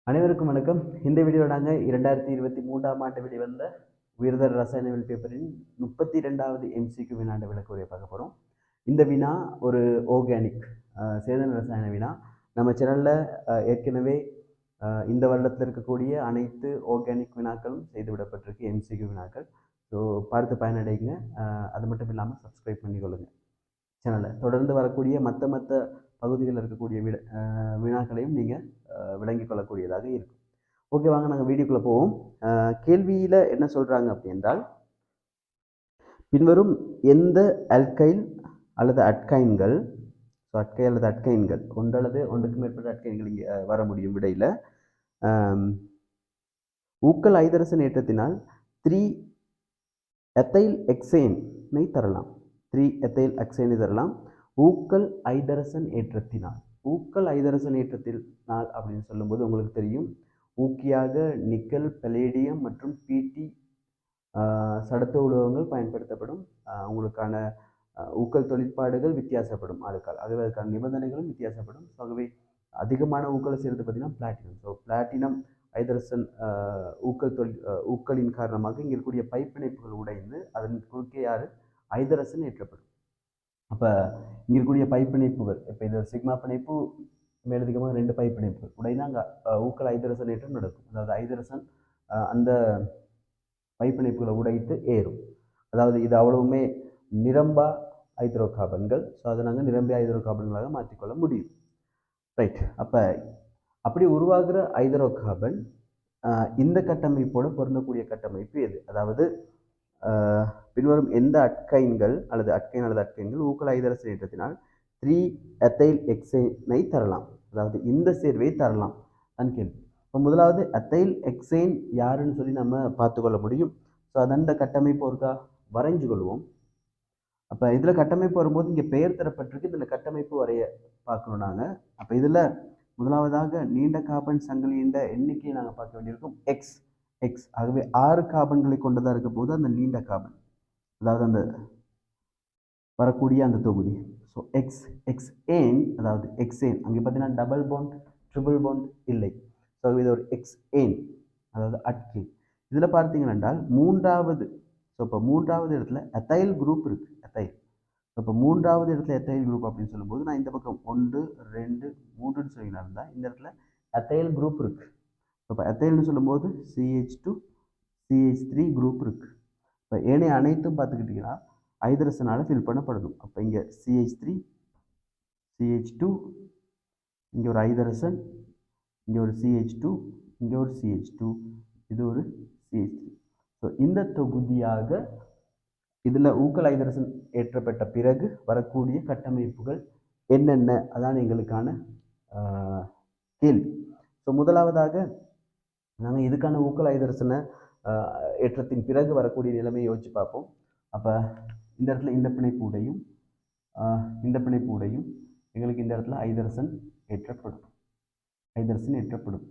அனைவருக்கும் வணக்கம். இந்த வீடியோ நாங்கள் 2023ஆம் ஆண்டு வெளிவந்த உயர்தர ரசாயனவியல் பேப்பரின் 32வது எம்சிக்யூ வினாண்ட விளக்க உரையை பார்க்க போகிறோம். இந்த வினா ஒரு ஆர்கானிக் சேதன ரசாயன வினா. நம்ம சேனலில் ஏற்கனவே இந்த வருடத்தில் இருக்கக்கூடிய அனைத்து ஆர்கானிக் வினாக்களும் செய்து விடப்பட்டிருக்கு, எம்சிக்யூ வினாக்கள். ஸோ பார்த்து பயனடைங்க. அது மட்டும் இல்லாமல் சப்ஸ்கிரைப் பண்ணிக்கொள்ளுங்க சேனலை. தொடர்ந்து வரக்கூடிய மற்ற பகுதிகளில் இருக்கக்கூடிய வினாக்களையும் நீங்கள் விளங்கி கொள்ளக்கூடியதாக இருக்கும். ஓகே, வாங்க நாங்கள் வீடியோக்குள்ளே போவோம். கேள்வியில் என்ன சொல்கிறாங்க அப்படின்றால், பின்வரும் எந்த அல்கைல் அல்லது அட்கைன்கள், ஸோ அட்கை அல்லது அட்கைன்கள், ஒன்று அல்லது ஒன்றுக்கு மேற்பட்ட அட்கைன்கள் இங்கே வர முடியும் விடையில். ஊக்கல் ஐதரசன் ஏற்றத்தினால் 3-எத்தைல் எக்சேனை தரலாம். 3-எத்தைல் எக்சேனை தரலாம் ஊக்கல் ஐதரசன் ஏற்றத்தினால். ஊக்கல் ஐதரசன் ஏற்றத்தினால் அப்படின்னு சொல்லும்போது உங்களுக்கு தெரியும், ஊக்கியாக நிக்கல், பலேடியம் மற்றும் பிடி சடத்த உலோகங்கள் பயன்படுத்தப்படும். உங்களுக்கான ஊக்கல் தொழிற்பாடுகள் வித்தியாசப்படும் ஆளுக்கால், ஆகவே அதுக்கான நிபந்தனைகளும் வித்தியாசப்படும். ஆகவே அதிகமான ஊக்கலை சேர்த்து பார்த்தீங்கன்னா பிளாட்டினம். ஸோ பிளாட்டினம் ஐதரசன் ஊக்கலின் காரணமாக இங்கே இருக்கக்கூடிய பைப்பிணைப்புகள் உடைந்து அதன் குறுக்கே ஐதரசன் ஏற்றப்படும். அப்போ இங்கே இருக்கக்கூடிய பைப்பிணைப்புகள், இப்போ இது சிக்மா பிணைப்பு, மேலதிகமாக 2 பைப்பிணைப்புகள் உடைந்து அங்கே ஊக்கல் ஐதரசன் ஏற்றம் நடக்கும். அதாவது ஐதரசன் அந்த பைப்பிணைப்புகளை உடைத்து ஏறும். அதாவது இது அவ்வளவுமே நிரம்பா ஹைட்ரோ கார்பன்கள். ஸோ அதை நாங்கள் நிரம்பிய ஹைட்ரோ கார்பன்களாக மாற்றிக்கொள்ள முடியும். ரைட். அப்போ அப்படி உருவாகிற ஹைட்ரோ கார்பன் இந்த கட்டமைப்போடு பொருந்தக்கூடிய கட்டமைப்பு எது? அதாவது பின்வரும் எந்த அட்கைன்கள் அல்லது அட்கைன்கள் ஊக்கல் ஐதரசன் ஏற்றத்தினால் 3-எத்தைல் எக்சேனை தரலாம், அதாவது இந்த சேர்வை தரலாம் தான் கேள்வி. இப்போ முதலாவது எத்தைல் எக்சேன் யாருன்னு சொல்லி நம்ம பார்த்துக்கொள்ள முடியும். ஸோ அதன் கட்டமைப்பு ஒருக்கா வரைஞ்சு கொள்வோம். அப்போ இதில் கட்டமைப்பு வரும்போது இங்கே பெயர் தரப்பட்டிருக்கு, இதில் கட்டமைப்பு வரைய பார்க்கணும் நாங்கள். அப்போ இதில் முதலாவதாக நீண்ட கார்பன் சங்கிலியின் எண்ணிக்கையை நாங்கள் பார்க்க வேண்டியிருக்கும், எக்ஸ். ஆகவே 6 கார்பன்களை கொண்டதாக இருக்க போது அந்த நீண்ட கார்பன், அதாவது அந்த வரக்கூடிய அந்த தொகுதி. ஸோ எக்ஸ்ஏன், அதாவது எக்ஸேன் அங்கே பார்த்தீங்கன்னா டபுள் பாண்ட் ட்ரிபிள் பாண்ட் இல்லை. ஸோ இது ஒரு எக்ஸ்ஏன், அதாவது அட்கேன். இதில் பார்த்தீங்கன்னா மூன்றாவது, ஸோ இப்போ மூன்றாவது இடத்துல எத்தைல் குரூப் இருக்குது, எத்தைல். ஸோ இப்போ மூன்றாவது இடத்துல எத்தைல் குரூப் அப்படின்னு சொல்லும்போது நான் இந்த பக்கம் 1 2 3ன்னு சொல்லிங்கன்னா இருந்தால் இந்த இடத்துல எத்தைல் குரூப் இருக்குது. இப்போ எத்தைல்னு சொல்லும்போது CH2 CH3 குரூப் இருக்குது. இப்போ ஏனைய அனைத்தும் பார்த்துக்கிட்டிங்கன்னா ஐதரசனால் ஃபில் பண்ணப்படணும். அப்போ இங்கே CH3 CH2, இங்கே ஒரு ஐதரசன், இங்கே ஒரு CH2, இங்கே ஒரு CH2, இது ஒரு CH3. ஸோ இந்த தொகுதியாக இதில் ஊக்கல் ஐதரசன் ஏற்றப்பட்ட பிறகு வரக்கூடிய கட்டமைப்புகள் என்னென்ன, அதான் எங்களுக்கான கேள்வி. ஸோ முதலாவதாக நாங்கள் இதுக்கான ஊக்கல் ஐதரசனை ஏற்றத்தின் பிறகு வரக்கூடிய நிலைமையை யோசிச்சு பார்ப்போம். அப்போ இந்த இடத்துல இந்த பிணைப்பு உடையும் இந்த பிணைப்பு உடையும் எங்களுக்கு இந்த இடத்துல ஐதரசன் ஏற்றப்படும்.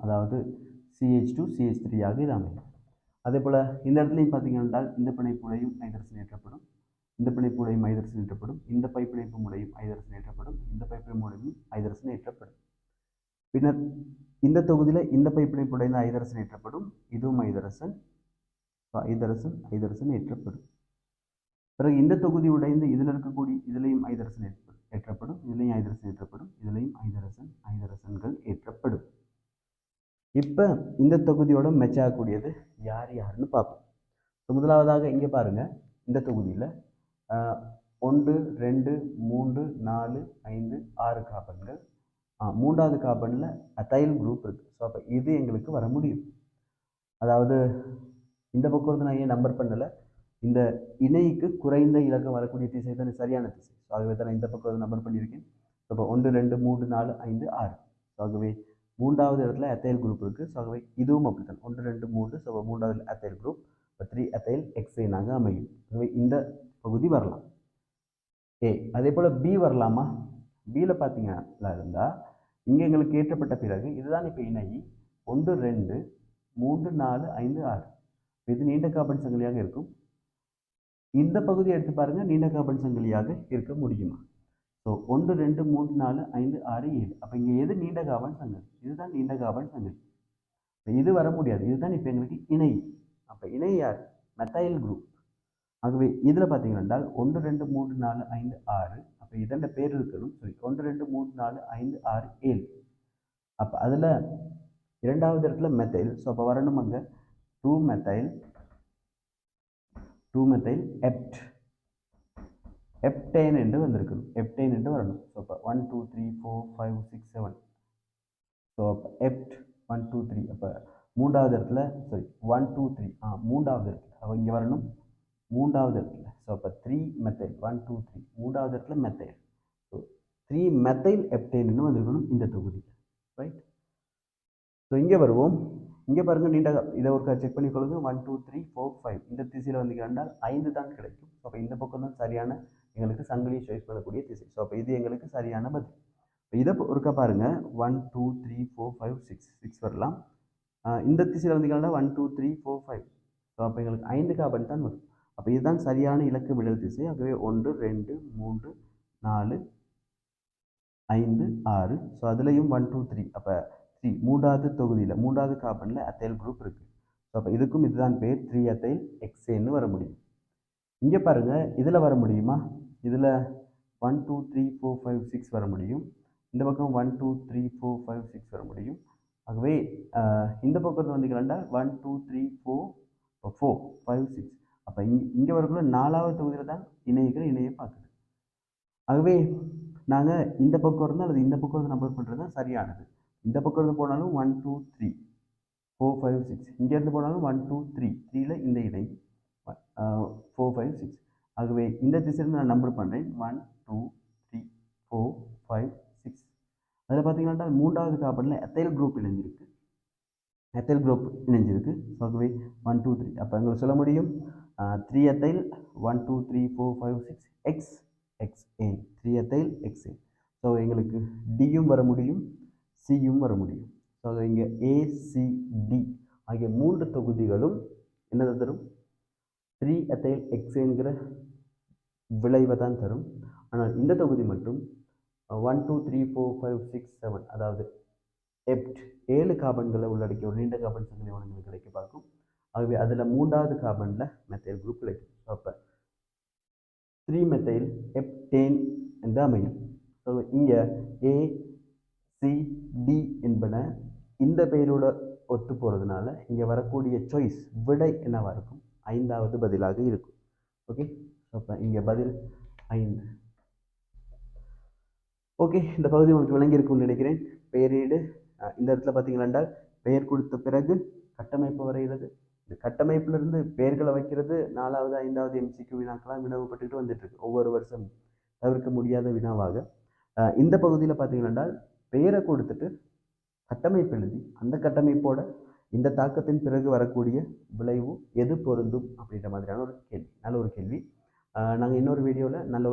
அதாவது CH2 CH3 ஆக இது அமையும். அதே போல் இந்த இடத்துலையும் பார்த்தீங்கன்னா இந்த பிணைப்பு உடையும் ஐதரசன் ஏற்றப்படும், இந்த பிணைப்பு உடையும் ஐதரசன் ஏற்றப்படும், இந்த பைப்பிணைப்பு முறையும் ஐதரசன் ஏற்றப்படும், இந்த பைப்பிணைப்பு முறையும் ஐதரசன் ஏற்றப்படும். பின்னர் இந்த தொகுதியில் இந்த பைப்பிணைப்பு உடைந்த ஐதரசன் ஏற்றப்படும், இதுவும் ஐதரசன் ஏற்றப்படும். பிறகு இந்த தொகுதி உடைந்து இதில் இருக்கக்கூடிய இதுலையும் ஐதரசன் ஏற்றப்படும், இதுலையும் ஐதரசன் ஏற்றப்படும், இதுலையும் ஐதரசன்கள் ஏற்றப்படும். இப்போ இந்த தொகுதியோட மெச் ஆகக்கூடியது யாருன்னு பார்ப்போம். முதலாவதாக இங்கே பாருங்கள், இந்த தொகுதியில் 1 2 3 4 5 6 கார்பன்கள், மூன்றாவது கார்பனில் எத்தைல் குரூப் இருக்குது. ஸோ அப்போ இது எங்களுக்கு வர முடியும். அதாவது இந்த பக்கம் வந்து நான் ஏன் நம்பர் பண்ணலை, இந்த இணைக்கு குறைந்த இலக்கம் வரக்கூடிய திசை தான் சரியான திசை. ஸோ ஆகவே தான் இந்த பக்கம் நம்பர் பண்ணியிருக்கேன். ஸோ இப்போ 1 2 3 4 5 6. ஸோ ஆகவே மூன்றாவது இடத்துல எத்தைல் குரூப் இருக்குது. ஸோ ஆகவே இதுவும் அப்படி தான் 1 2 3. ஸோ மூன்றாவது எத்தைல் குரூப், இப்போ 3-எத்தைல் எக்ஸேனாக அமையும். ஆகவே இந்த பகுதி வரலாம் ஏ. அதே போல் பி வரலாமா? பியில் பார்த்தீங்கன்னா இருந்தால் இங்கே எங்களுக்கு ஏற்றப்பட்ட பிறகு இதுதான் இப்போ இணை 1 2 3 4 5 6. இது நீண்ட கார்பன் சங்கிலியாக இருக்கும். இந்த பகுதியை எடுத்து பாருங்கள், நீண்ட கார்பன் சங்கிலியாக இருக்க முடியுமா? ஸோ 1 2 3 4 5 6 7. அப்போ இங்கே எது நீண்ட கார்பன் சங்கிலி? இதுதான் நீண்ட கார்பன் சங்கிலி. இது வர முடியாது. இதுதான் இப்போ எங்களுக்கு இணை. அப்போ இணை யார்? Methyl group. ஆகவே இதில் பார்த்தீங்கன்னா 1 2 3 4 5 6. அப்போ இதோட பேர் இருக்கணும். சரி, 1 2 3 4 5 6 7. அப்போ அதில் இரண்டாவது இடத்துல மெத்தைல். ஸோ அப்போ வரணும் அங்கே 2 மெத்தைல் எப்ட் எப்டேன் என்று வந்திருக்கணும். எப்டேன் என்று வரணும். ஸோ அப்போ 1 2 3 4 5 6 7. ஸோ அப்போ எப்ட் 1 2 3. அப்போ மூன்றாவது இடத்துல சாரி 1 2 3 மூன்றாவது இடத்துல அப்போ இங்கே வரணும் மூன்றாவது இடத்துல. ஸோ அப்போ 3 மெத்தைல் 1 2 3 மூன்றாவது இடத்துல மெத்தைல். ஸோ 3 மெத்தைல் எப்டேன்னு வந்திருக்கணும் இந்த தொகுதியில். ரைட். ஸோ இங்கே வருவோம். இங்கே பாருங்க நீண்ட இதை ஒரு செக் பண்ணி கொள்ளுங்க. 1 2 3 4 5 இந்த திசையில் வந்து கண்டால் 5 தான் கிடைக்கும். ஸோ அப்போ இந்த பக்கம் தான் சரியான எங்களுக்கு சங்கிலியை சாய்ஸ் பண்ணக்கூடிய திசை. ஸோ அப்போ இது எங்களுக்கு சரியான பதில். இதை ஒருக்கா பாருங்க 1 2 3 4 5 6 வரலாம். இந்த திசையில் வந்து கண்டால் 1 2 3 4 5. ஸோ அப்போ எங்களுக்கு 5 கார்பன் தான் வரும். அப்போ இதுதான் சரியான இலக்கு மிடல் திசை. ஆகவே 1 2 3 4 5 6. ஸோ அதுலேயும் 1 2 3. அப்போ 3 மூன்றாவது தொகுதியில் மூன்றாவது கார்பனில் அத்தைல் குரூப் இருக்குது. ஸோ அப்போ இதுக்கும் இதுதான் பேர் 3 அத்தைல் எக்ஸேன்னு வர முடியும். இங்கே பாருங்கள் இதில் வர முடியுமா? இதில் 1 2 3 4 5 6 வர முடியும். இந்த பக்கம் 1 2 3 4 5 6 வர முடியும். ஆகவே இந்த பக்கத்தில் வந்து கண்டால் 1 2 3 4 5 6. அப்போ இங்கே வரக்குள்ள நாலாவது தொகுதியில் தான் இணையை பார்க்குது. ஆகவே நாங்கள் இந்த பக்கம் இருந்தால் அல்லது இந்த பக்கம் இருந்து நம்பர் பண்ணுறது தான் சரியானது. இந்த பக்கம் இருந்து போனாலும் 1 2 3 4 5 6. இங்கேருந்து போனாலும் 1 2 3 3ல் இந்த இணை 4 5 6. ஆகவே இந்த திசையில் நான் நம்பர் பண்ணுறேன் 1 2 3 4 5 6. அதில் பார்த்தீங்கன்னா மூன்றாவது கார்பனில் எத்தைல் குரூப் இணைஞ்சிருக்கு. ஆகவே 1 2 3. அப்போ எங்களுக்கு சொல்ல முடியும் 3 ethyl 1 2 3 4 5 6 hexene 3 ethyl hexene. So எங்களுக்கு டியும் வர முடியும், சியும் வர முடியும். ஸோ இங்கே ஏசிடி ஆகிய 3 தொகுதிகளும் என்னதை தரும்? 3 எத்தைல் எக்ஸ்என்கிற விளைவை தான் தரும். ஆனால் இந்த தொகுதி மட்டும் 1 2 3 4 5 6 7 அதாவது எப்ட் 7 கார்பன்களை உள்ளடக்கிய ஒரு நீண்ட கார்பன் சங்கிலி உங்களுக்கு கிடைக்க பார்க்கும். ஆகவே அதில் மூன்றாவது கார்பனில் மெத்தைல் குரூப் கிடைக்கும். அப்போ 3 மெத்தைல் எப்டேன் என்று அமையும். ஸோ இங்கே ஏசிடி என்பன இந்த பெயரோட ஒத்து போகிறதுனால இங்கே வரக்கூடிய சாய்ஸ் விடை என்னவாக இருக்கும்? 5வது பதிலாக இருக்கும். ஓகே. அப்போ இங்கே பதில் 5. ஓகே, இந்த பகுதி உங்களுக்கு விளங்கியிருக்கும்னு நினைக்கிறேன். பெயரீடு இந்த இடத்துல பார்த்தீங்கன்னா பெயர் கொடுத்த பிறகு கட்டமைப்பு வரைகிறது. இந்த கட்டமைப்பிலிருந்து பெயர்களை வைக்கிறது 4வது 5வது எம்சிக்யூ வினாக்களாக வினவப்பட்டுக்கிட்டு வந்துட்டு இருக்கு ஒவ்வொரு வருஷம், தவிர்க்க முடியாத வினாவாக. இந்த பகுதியில் பார்த்தீங்கன்னா பெயரை கொடுத்துட்டு கட்டமைப்பு எழுதி அந்த கட்டமைப்போட இந்த தாக்கத்தின் பிறகு வரக்கூடிய விளைவு எது பொருந்தும் அப்படின்ற மாதிரியான ஒரு கேள்வி. நல்ல ஒரு கேள்வி. நாங்கள் இன்னொரு வீடியோவில் நல்ல